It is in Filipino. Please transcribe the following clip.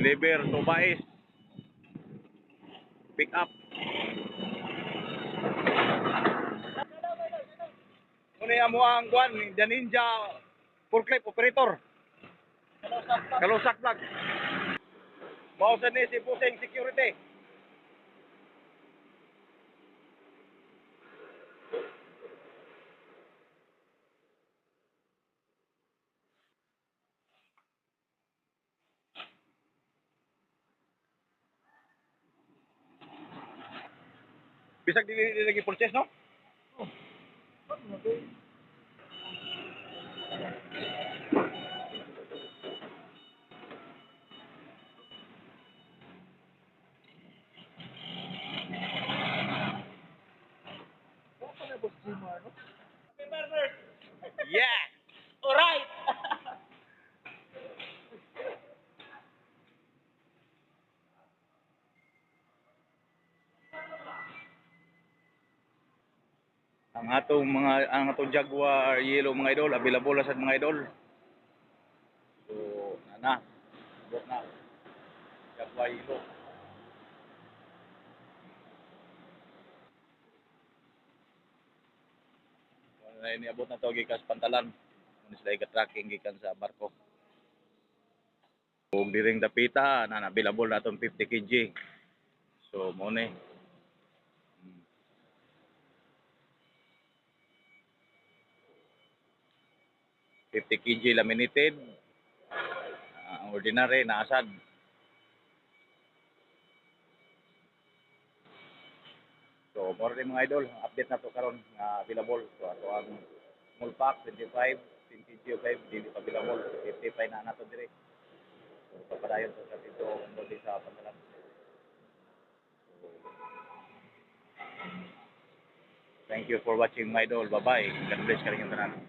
deliver to Bais. Pick up. Muna yung ang buwan, the Ninja forklift operator. Kalusak vlog. Mausan ni si Puseng Security. Bisag dili lagi purchase, no? Yeah! Alright! Ang atong Jaguar yellow mga idol, available na sa mga idol. So, bot na. Jaguar yellow. Wala ni abot na to gikan sa pantalan. Kung sila iga-tracking gikan sa barko. Kung diring dapita, available na itong 50 kg. So, mo ni. 50 kg laminated. Ang ordinary na asad. So, more din mga idol, update na to karon nga available. So, ato ang small pack 25, 10 kg 5 dili pa available. 55 na nato dire. So, papadayon to sa dito muli sa pantalan. So, thank you for watching my idol. Bye-bye. God bless ka rin yung tanan.